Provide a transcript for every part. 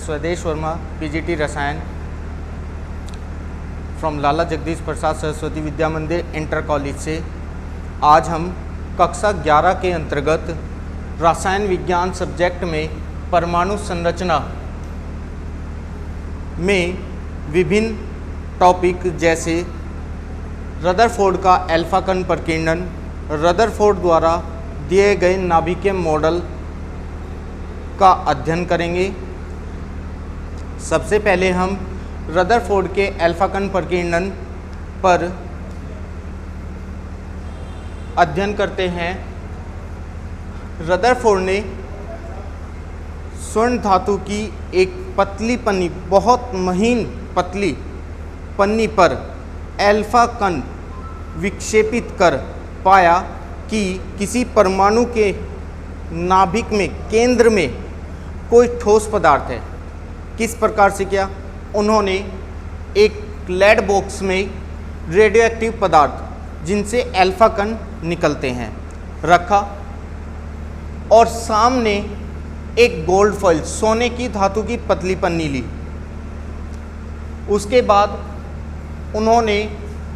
स्वदेश वर्मा, पीजीटी रसायन फ्रॉम लाला जगदीश प्रसाद सरस्वती विद्या मंदिर इंटर कॉलेज से। आज हम कक्षा 11 के अंतर्गत रसायन विज्ञान सब्जेक्ट में परमाणु संरचना में विभिन्न टॉपिक जैसे रदरफोर्ड का अल्फा कण प्रकीर्णन, रदरफोर्ड द्वारा दिए गए नाभिकीय मॉडल का अध्ययन करेंगे। सबसे पहले हम रदरफोर्ड के अल्फा कण प्रकीर्णन पर अध्ययन करते हैं। रदरफोर्ड ने स्वर्ण धातु की एक पतली पन्नी, बहुत महीन पतली पन्नी पर अल्फा कण विक्षेपित कर पाया कि किसी परमाणु के नाभिक में केंद्र में कोई ठोस पदार्थ है। किस प्रकार से किया? उन्होंने एक लेड बॉक्स में रेडियो एक्टिव पदार्थ जिनसे अल्फा कण निकलते हैं रखा और सामने एक गोल्ड फॉइल, सोने की धातु की पतली पन्नी ली। उसके बाद उन्होंने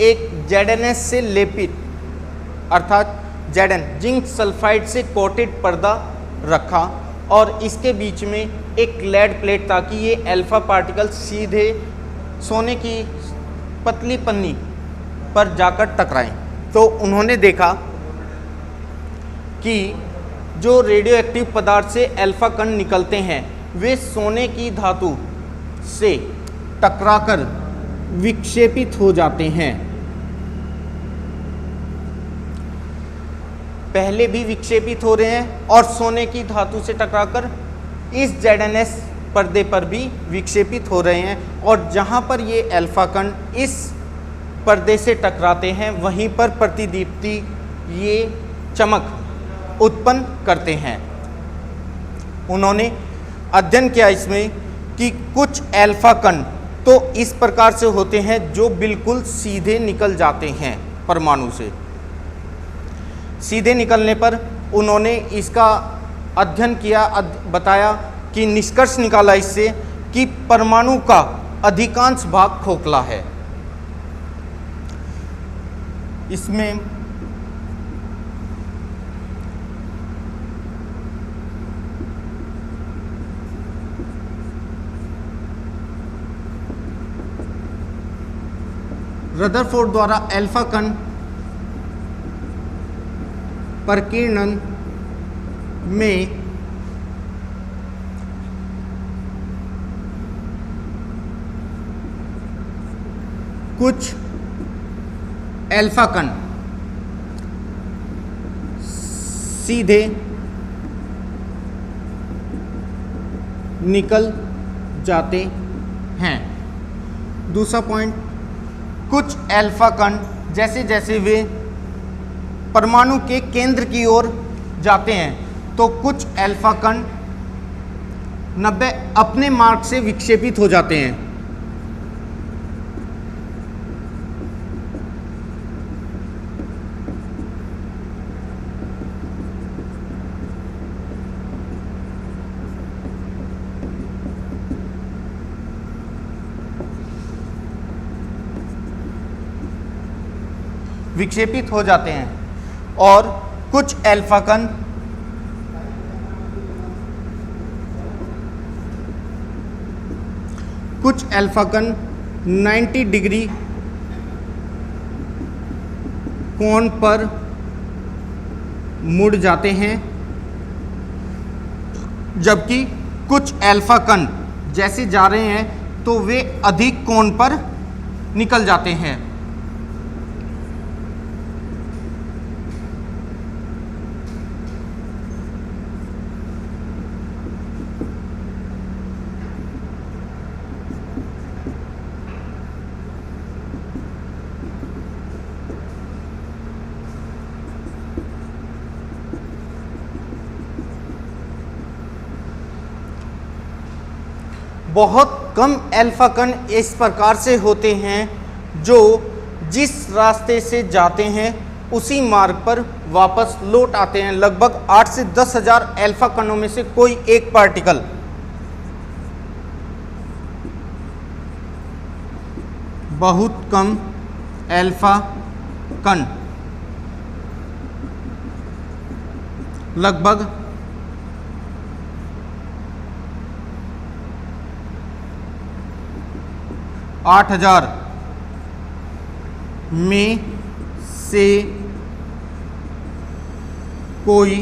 एक ZnS से लेपित अर्थात Zn जिंक सल्फाइड से कोटेड पर्दा रखा और इसके बीच में एक लेड प्लेट ताकि ये अल्फा पार्टिकल सीधे सोने की पतली पन्नी पर जाकर टकराएं। तो उन्होंने देखा कि जो रेडियो एक्टिव पदार्थ से अल्फा कण निकलते हैं वे सोने की धातु से टकराकर विक्षेपित हो जाते हैं। पहले भी विक्षेपित हो रहे हैं और सोने की धातु से टकराकर इस ZnS पर्दे पर भी विक्षेपित हो रहे हैं और जहां पर ये अल्फा कण इस पर्दे से टकराते हैं वहीं पर प्रतिदीप्ति ये चमक उत्पन्न करते हैं। उन्होंने अध्ययन किया इसमें कि कुछ अल्फा कण तो इस प्रकार से होते हैं जो बिल्कुल सीधे निकल जाते हैं परमाणु से। सीधे निकलने पर उन्होंने इसका अध्ययन किया, बताया कि निष्कर्ष निकाला इससे कि परमाणु का अधिकांश भाग खोखला है। इसमें रदरफोर्ड द्वारा अल्फा कण प्रकीर्णन में कुछ अल्फा कण सीधे निकल जाते हैं। दूसरा पॉइंट, कुछ अल्फा कण जैसे जैसे वे परमाणु के केंद्र की ओर जाते हैं तो कुछ अल्फा कण 90 अपने मार्ग से विक्षेपित हो जाते हैं। विक्षेपित हो जाते हैं और कुछ अल्फा कण कुछ अल्फा कण 90 डिग्री कोण पर मुड़ जाते हैं, जबकि कुछ अल्फा कण जैसे जा रहे हैं तो वे अधिक कोण पर निकल जाते हैं। बहुत कम अल्फा कण इस प्रकार से होते हैं जो जिस रास्ते से जाते हैं उसी मार्ग पर वापस लौट आते हैं। लगभग 8 से 10 हज़ार अल्फा कणों में से कोई एक पार्टिकल बहुत कम अल्फा कण लगभग 8000 में से कोई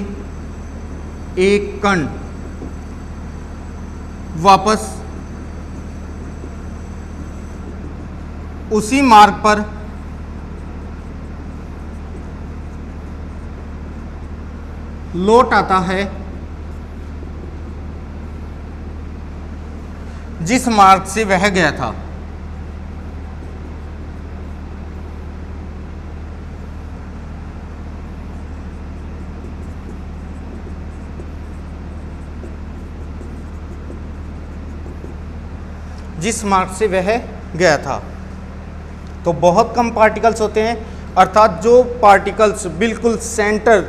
एक कण वापस उसी मार्ग पर लौट आता है जिस मार्ग से वह गया था। जिस मार्ग से वह गया था। तो बहुत कम पार्टिकल्स होते हैं, अर्थात जो पार्टिकल्स बिल्कुल सेंटर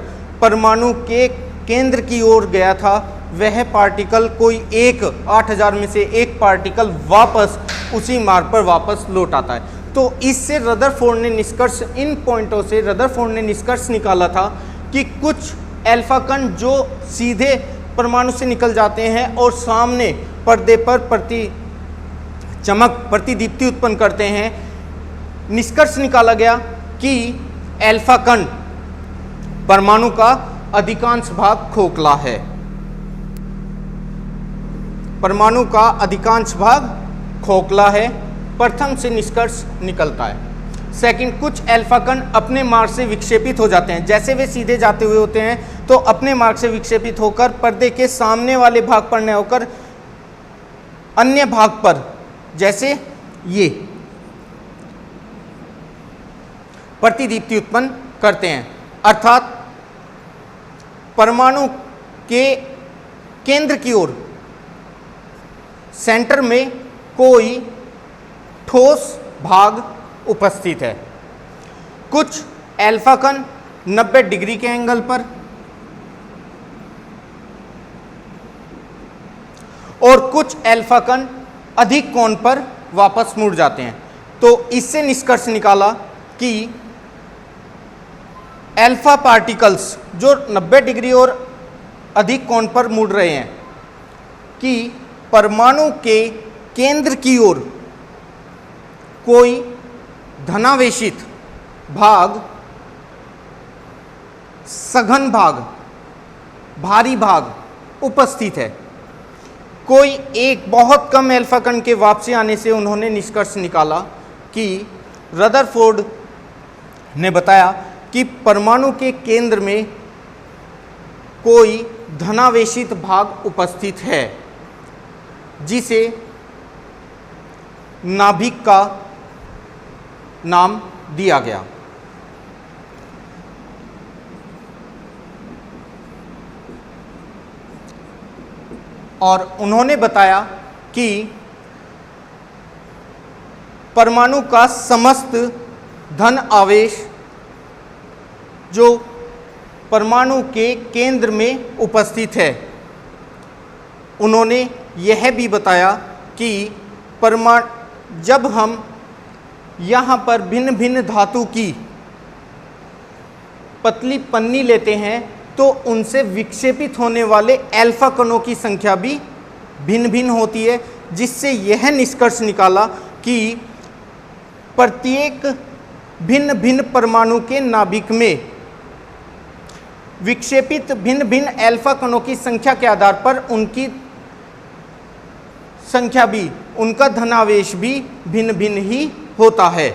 परमाणु के केंद्र की ओर गया था, वह पार्टिकल कोई एक 8000 में से एक पार्टिकल वापस उसी मार्ग पर वापस लौट आता है। तो इससे रदरफोर्ड ने निष्कर्ष, इन पॉइंटों से रदरफोर्ड ने निष्कर्ष निकाला था कि कुछ अल्फा कण जो सीधे परमाणु से निकल जाते हैं और सामने पर्दे पर प्रतिदीप्ति उत्पन्न करते हैं, निष्कर्ष निकाला गया कि अल्फा कण परमाणु का अधिकांश भाग खोखला है। परमाणु का अधिकांश भाग खोखला है, प्रथम से निष्कर्ष निकलता है। सेकंड, कुछ अल्फा कण अपने मार्ग से विक्षेपित हो जाते हैं। जैसे वे सीधे जाते हुए होते हैं तो अपने मार्ग से विक्षेपित होकर पर्दे के सामने वाले भाग पर न होकर अन्य भाग पर, जैसे ये, प्रतिदीप्ति उत्पन्न करते हैं। अर्थात परमाणु के केंद्र की ओर सेंटर में कोई ठोस भाग उपस्थित है। कुछ अल्फा कण 90 डिग्री के एंगल पर और कुछ अल्फा कण अधिक कोण पर वापस मुड़ जाते हैं। तो इससे निष्कर्ष निकाला कि अल्फा पार्टिकल्स जो 90 डिग्री और अधिक कोण पर मुड़ रहे हैं कि परमाणु के केंद्र की ओर कोई धनावेशित भाग, सघन भाग, भारी भाग उपस्थित है। कोई एक बहुत कम अल्फा कण के वापसी आने से उन्होंने निष्कर्ष निकाला कि रदरफोर्ड ने बताया कि परमाणु के केंद्र में कोई धनावेशित भाग उपस्थित है जिसे नाभिक का नाम दिया गया। और उन्होंने बताया कि परमाणु का समस्त धन आवेश जो परमाणु के केंद्र में उपस्थित है, उन्होंने यह भी बताया कि जब हम यहाँ पर भिन्न भिन्न धातु की पतली पन्नी लेते हैं तो उनसे विक्षेपित होने वाले अल्फा कणों की संख्या भी भिन्न भिन्न होती है, जिससे यह निष्कर्ष निकाला कि प्रत्येक भिन्न भिन्न परमाणु के नाभिक में विक्षेपित भिन्न भिन्न अल्फा कणों की संख्या के आधार पर उनकी संख्या भी, उनका धनावेश भी भिन्न भिन्न ही होता है।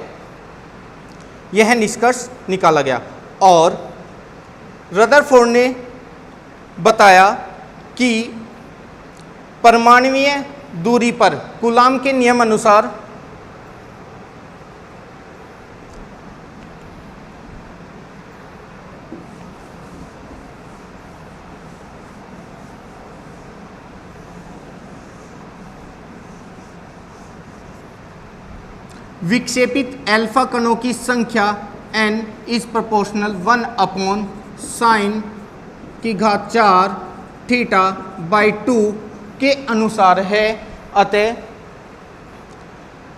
यह निष्कर्ष निकाला गया। और रदरफोर्ड ने बताया कि परमाणुीय दूरी पर कूलाम के नियम अनुसार विक्षेपित अल्फा कणों की संख्या n इज प्रोपोर्शनल 1/sin की घात 4 थीटा बाई 2 के अनुसार है। अतः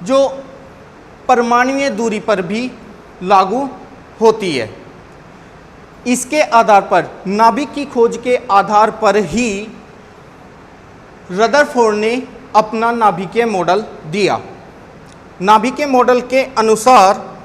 जो परमाणुीय दूरी पर भी लागू होती है। इसके आधार पर, नाभिक की खोज के आधार पर ही रदरफोर्ड ने अपना नाभिकीय मॉडल दिया। नाभिकीय मॉडल के अनुसार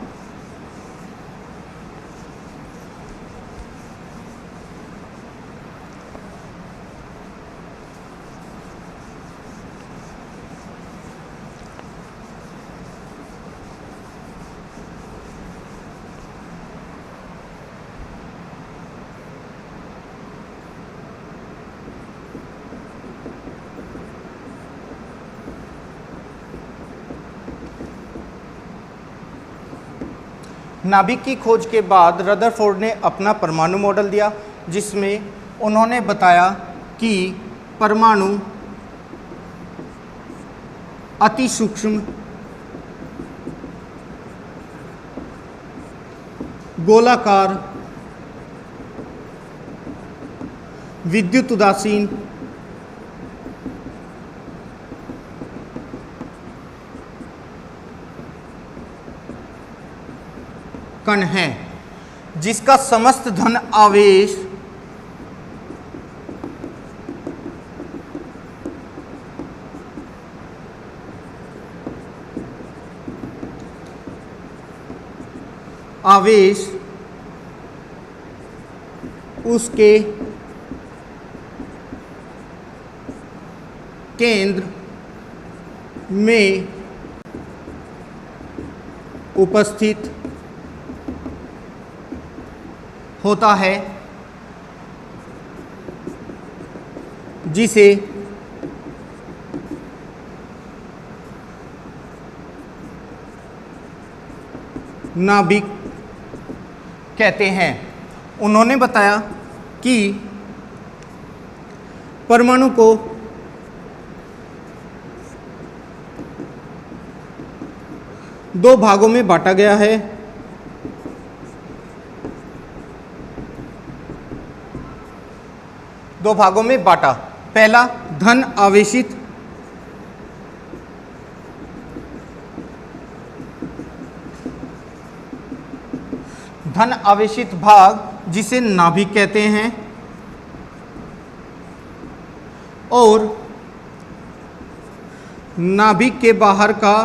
नाभिक की खोज के बाद रदरफोर्ड ने अपना परमाणु मॉडल दिया, जिसमें उन्होंने बताया कि परमाणु अति सूक्ष्म, गोलाकार, विद्युत उदासीन, कण है, जिसका समस्त धन आवेश उसके केंद्र में उपस्थित होता है, जिसे नाभिक कहते हैं। उन्होंने बताया कि परमाणु को दो भागों में बांटा गया है। दो भागों में बांटा। पहला, धन आवेशित, भाग, जिसे नाभिक कहते हैं, और नाभिक के बाहर का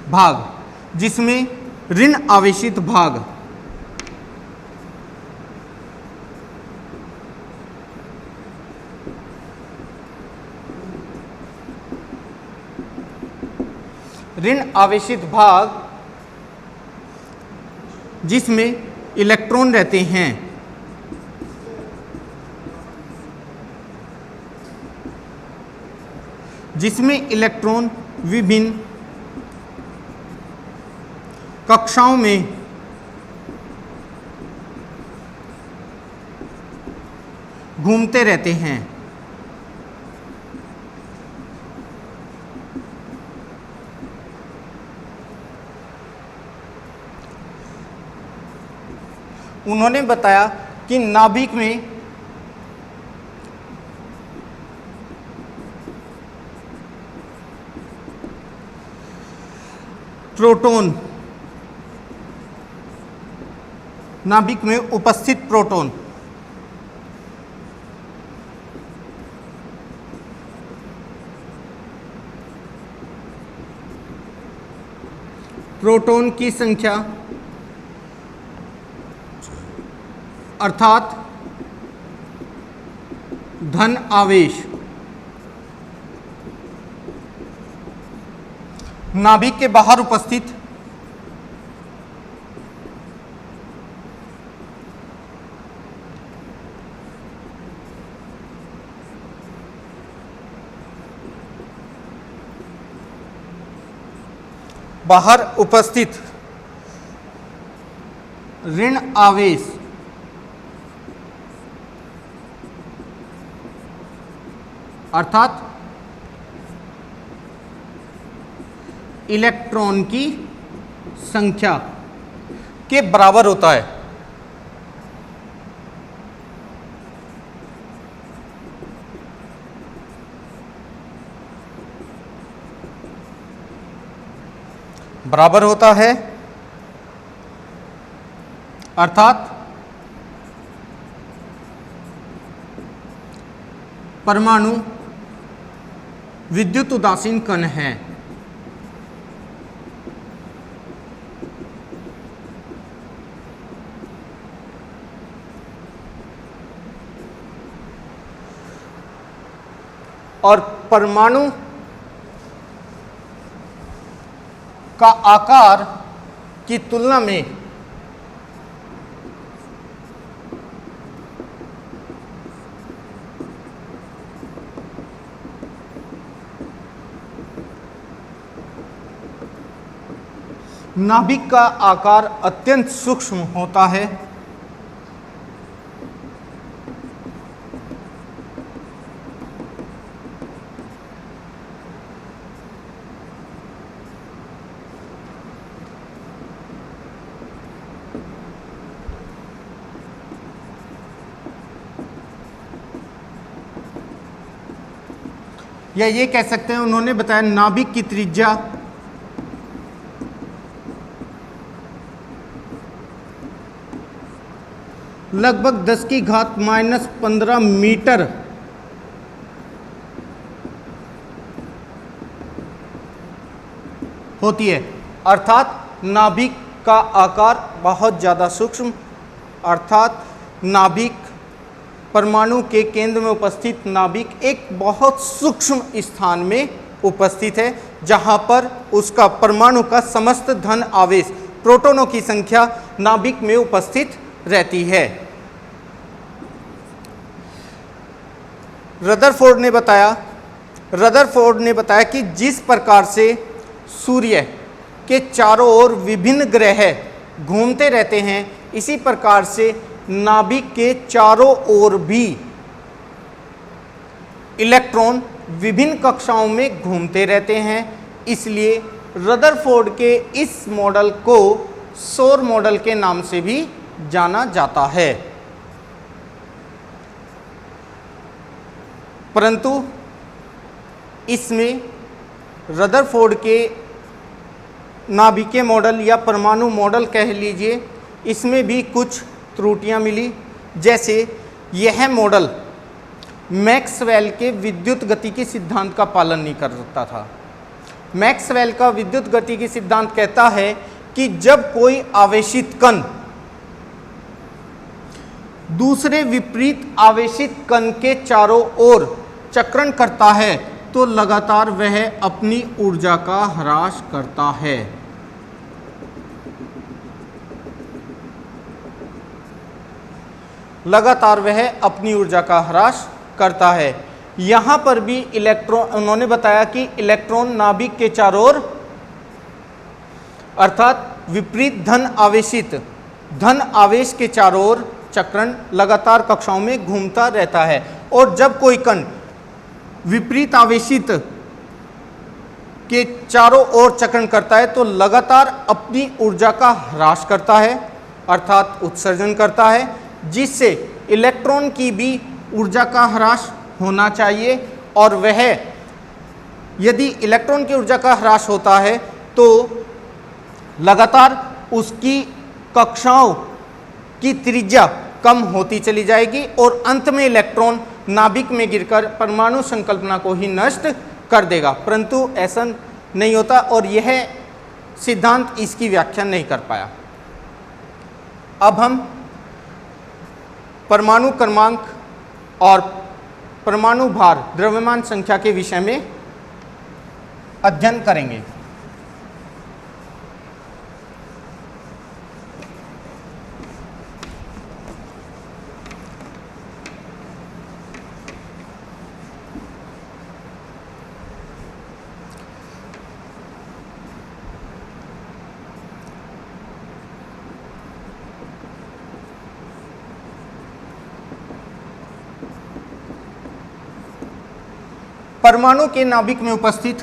भाग, जिसमें ऋण आवेशित भाग। जिसमें इलेक्ट्रॉन रहते हैं। जिसमें इलेक्ट्रॉन विभिन्न कक्षाओं में घूमते रहते हैं। उन्होंने बताया कि नाभिक में प्रोटॉन, नाभिक में उपस्थित प्रोटॉन की संख्या, अर्थात धन आवेश, नाभिक के बाहर उपस्थित ऋण आवेश अर्थात इलेक्ट्रॉन की संख्या के बराबर होता है। बराबर होता है, अर्थात परमाणु विद्युत उदासीन कण है। और परमाणु का आकार की तुलना में नाभिक का आकार अत्यंत सूक्ष्म होता है। या ये कह सकते हैं, उन्होंने बताया नाभिक की त्रिज्या लगभग 10⁻⁻15 मीटर होती है, अर्थात नाभिक का आकार बहुत ज़्यादा सूक्ष्म, अर्थात नाभिक परमाणु के केंद्र में उपस्थित नाभिक एक बहुत सूक्ष्म स्थान में उपस्थित है, जहां पर उसका परमाणु का समस्त धन आवेश प्रोटॉनों की संख्या नाभिक में उपस्थित रहती है। रदरफोर्ड ने बताया कि जिस प्रकार से सूर्य के चारों ओर विभिन्न ग्रह घूमते रहते हैं, इसी प्रकार से नाभिक के चारों ओर भी इलेक्ट्रॉन विभिन्न कक्षाओं में घूमते रहते हैं। इसलिए रदरफोर्ड के इस मॉडल को सौर मॉडल के नाम से भी जाना जाता है। परंतु इसमें रदरफोर्ड के नाभिकीय मॉडल या परमाणु मॉडल कह लीजिए, इसमें भी कुछ त्रुटियां मिली। जैसे यह मॉडल मैक्सवेल के विद्युत गति के सिद्धांत का पालन नहीं करता था। मैक्सवेल का विद्युत गति की सिद्धांत कहता है कि जब कोई आवेशित कण दूसरे विपरीत आवेशित कण के चारों ओर चक्रण करता है तो लगातार वह अपनी ऊर्जा का ह्रास करता है। लगातार वह अपनी ऊर्जा का ह्रास करता है। यहां पर भी इलेक्ट्रॉन, उन्होंने बताया कि इलेक्ट्रॉन नाभिक के चारों ओर अर्थात विपरीत धन आवेश के चारों ओर चक्रण लगातार कक्षाओं में घूमता रहता है, और जब कोई कण विपरीत आवेशित के चारों ओर चक्रण करता है तो लगातार अपनी ऊर्जा का ह्रास करता है, अर्थात उत्सर्जन करता है, जिससे इलेक्ट्रॉन की भी ऊर्जा का ह्रास होना चाहिए। और वह यदि इलेक्ट्रॉन की ऊर्जा का ह्रास होता है तो लगातार उसकी कक्षाओं की त्रिज्या कम होती चली जाएगी और अंत में इलेक्ट्रॉन नाभिक में गिरकर परमाणु संकल्पना को ही नष्ट कर देगा। परंतु ऐसा नहीं होता और यह सिद्धांत इसकी व्याख्या नहीं कर पाया। अब हम परमाणु क्रमांक और परमाणु भार द्रव्यमान संख्या के विषय में अध्ययन करेंगे। परमाणु के नाभिक में उपस्थित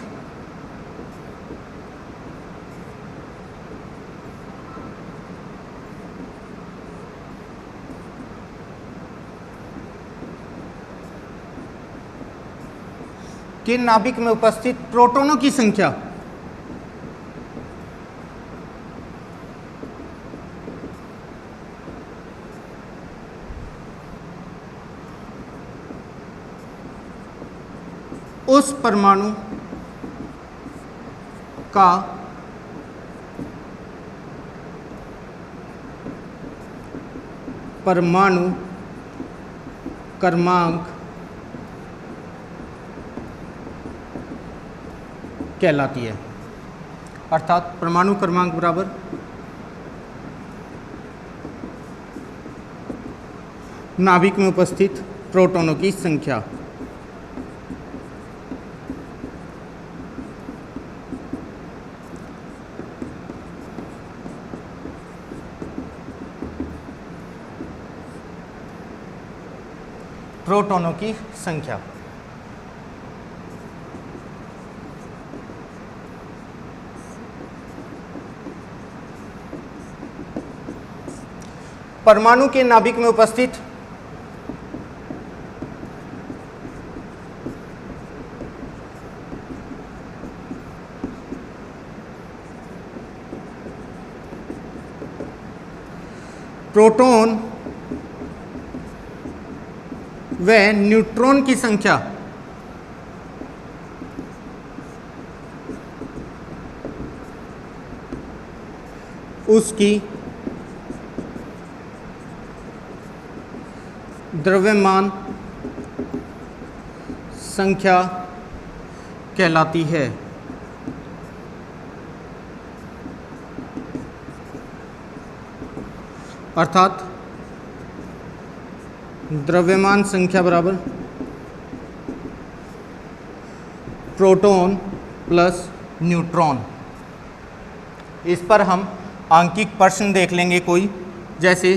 प्रोटॉनों की संख्या उस परमाणु का परमाणु क्रमांक कहलाती है। अर्थात परमाणु क्रमांक बराबर नाभिक में उपस्थित प्रोटॉनों की संख्या। प्रोटॉनों की संख्या। परमाणु के नाभिक में उपस्थित प्रोटॉन व न्यूट्रॉन की संख्या उसकी द्रव्यमान संख्या कहलाती है। अर्थात द्रव्यमान संख्या बराबर प्रोटॉन प्लस न्यूट्रॉन। इस पर हम आंकिक प्रश्न देख लेंगे कोई, जैसे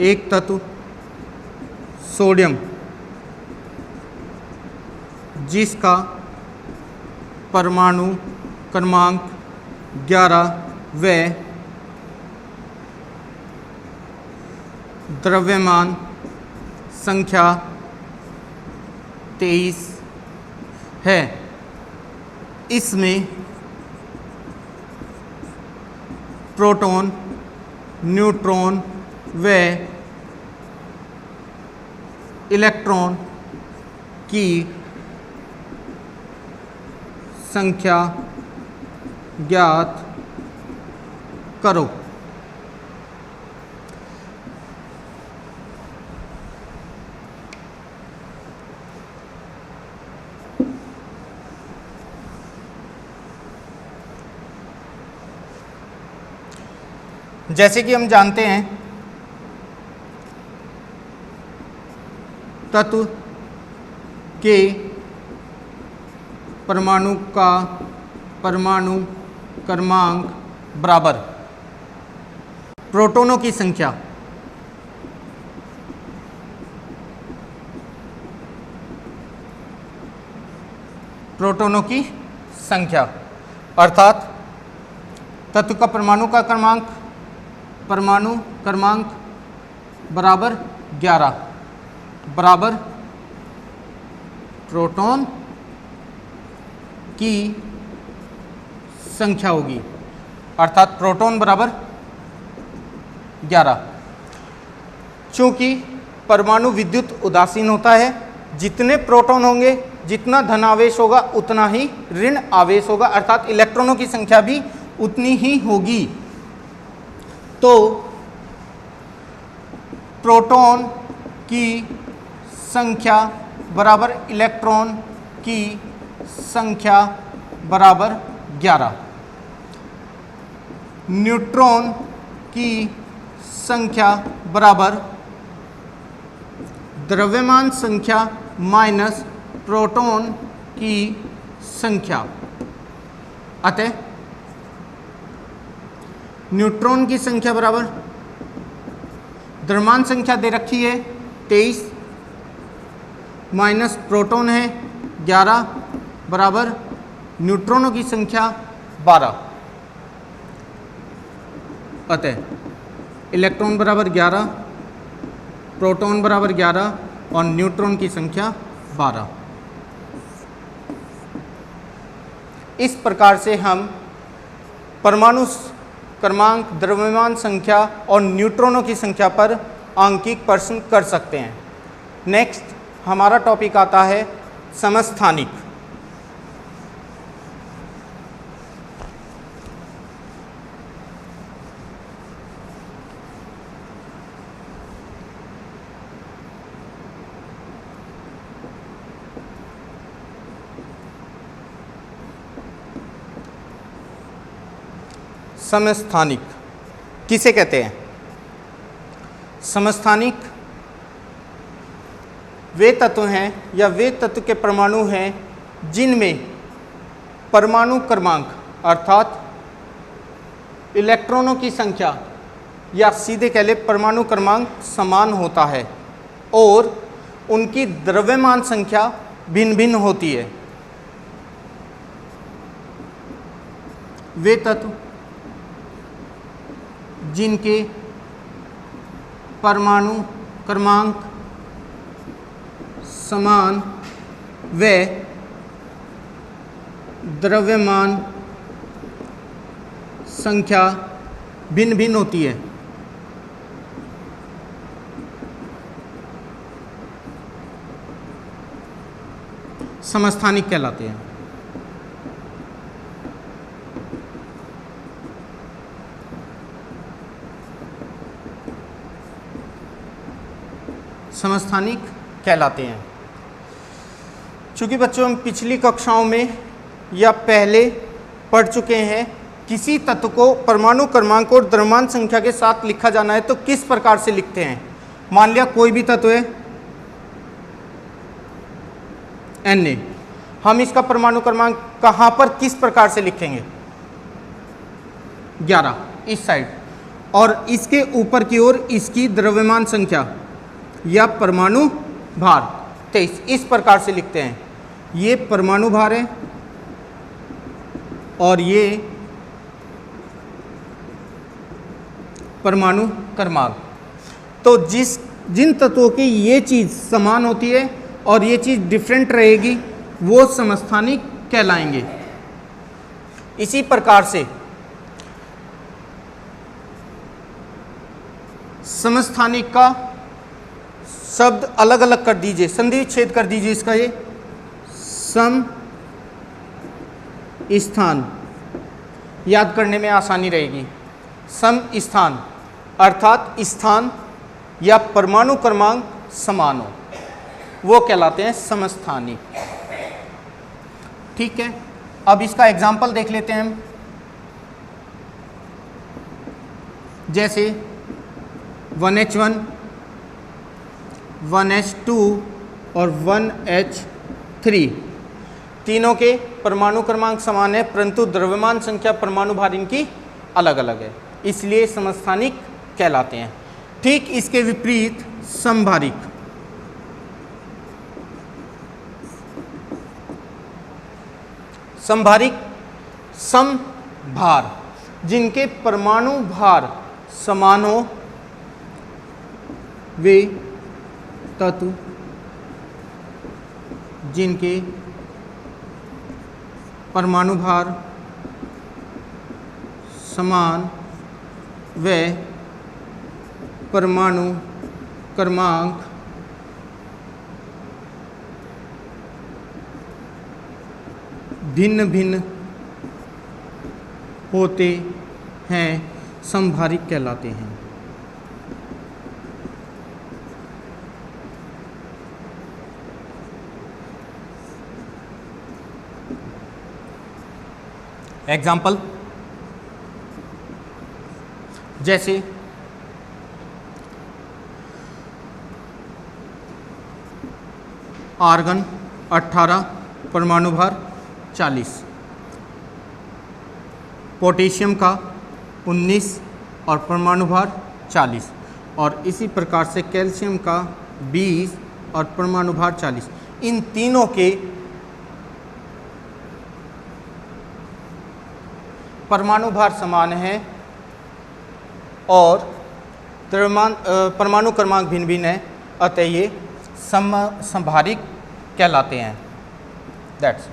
एक तत्व सोडियम जिसका परमाणु क्रमांक 11 व द्रव्यमान संख्या 23 है, इसमें प्रोटॉन, न्यूट्रॉन व इलेक्ट्रॉन की संख्या ज्ञात करो। जैसे कि हम जानते हैं तत्व के परमाणु का परमाणु क्रमांक बराबर प्रोटॉनों की संख्या अर्थात तत्व का परमाणु क्रमांक बराबर 11 बराबर प्रोटॉन की संख्या होगी। अर्थात प्रोटॉन बराबर 11। चूंकि परमाणु विद्युत उदासीन होता है, जितने प्रोटॉन होंगे, जितना धन आवेश होगा उतना ही ऋण आवेश होगा, अर्थात इलेक्ट्रॉनों की संख्या भी उतनी ही होगी। तो प्रोटॉन की संख्या बराबर इलेक्ट्रॉन की संख्या बराबर 11। न्यूट्रॉन की संख्या बराबर द्रव्यमान संख्या माइनस प्रोटॉन की संख्या। अतः न्यूट्रॉन की संख्या बराबर द्रव्यमान संख्या दे रखी है 23 माइनस प्रोटॉन है 11 बराबर न्यूट्रॉनों की संख्या 12। अतः इलेक्ट्रॉन बराबर 11, प्रोटॉन बराबर 11 और न्यूट्रॉन की संख्या 12। इस प्रकार से हम परमाणु क्रमांक, द्रव्यमान संख्या और न्यूट्रॉनों की संख्या पर आंकिक प्रश्न कर सकते हैं। नेक्स्ट हमारा टॉपिक आता है समस्थानिक। समस्थानिक किसे कहते हैं? समस्थानिक वे तत्व हैं या वे तत्व के परमाणु हैं जिनमें परमाणु क्रमांक अर्थात इलेक्ट्रॉनों की संख्या या सीधे कह ले परमाणु क्रमांक समान होता है और उनकी द्रव्यमान संख्या भिन्न भिन्न होती है। वे तत्व जिनके परमाणु क्रमांक समान व द्रव्यमान संख्या भिन्न भिन्न होती है। समस्थानिक कहलाते हैं। समस्थानिक कहलाते हैं। चूँकि बच्चों हम पिछली कक्षाओं में या पहले पढ़ चुके हैं, किसी तत्व को परमाणु क्रमांक और द्रव्यमान संख्या के साथ लिखा जाना है तो किस प्रकार से लिखते हैं। मान लिया कोई भी तत्व है Na, हम इसका परमाणु क्रमांक कहाँ पर किस प्रकार से लिखेंगे? 11 इस साइड, और इसके ऊपर की ओर इसकी द्रव्यमान संख्या या परमाणु भार 23, इस प्रकार से लिखते हैं। ये परमाणु भार है और ये परमाणु क्रमांक। तो जिन तत्वों की ये चीज़ समान होती है और ये चीज़ डिफरेंट रहेगी वो समस्थानिक कहलाएंगे। इसी प्रकार से समस्थानिक का शब्द अलग अलग कर दीजिए, संधि विच्छेद कर दीजिए इसका। ये सम स्थान याद करने में आसानी रहेगी। सम स्थान अर्थात स्थान या परमाणु क्रमांक समान हो, वो कहलाते हैं समस्थानिक। ठीक है, अब इसका एग्जाम्पल देख लेते हैं हम। जैसे 1H1 1H2 और 1H3 तीनों के परमाणु क्रमांक समान है परंतु द्रव्यमान संख्या परमाणु भार इनकी अलग अलग है, इसलिए समस्थानिक कहलाते हैं। ठीक इसके विपरीत समभारिक। समभारिक समभार, जिनके परमाणु भार समान हो वे तत्व जिनके परमाणु भार समान व परमाणु क्रमांक भिन्न भिन्न होते हैं समभारिक कहलाते हैं। एग्जाम्पल जैसे आर्गन 18 परमाणु भार 40, पोटेशियम का 19 और परमाणु भार 40, और इसी प्रकार से कैल्शियम का 20 और परमाणु भार 40। इन तीनों के परमाणु भार समान है और परमाणु क्रमांक भिन्न भिन्न है, अतः ये समभारिक कहलाते हैं। दैट्स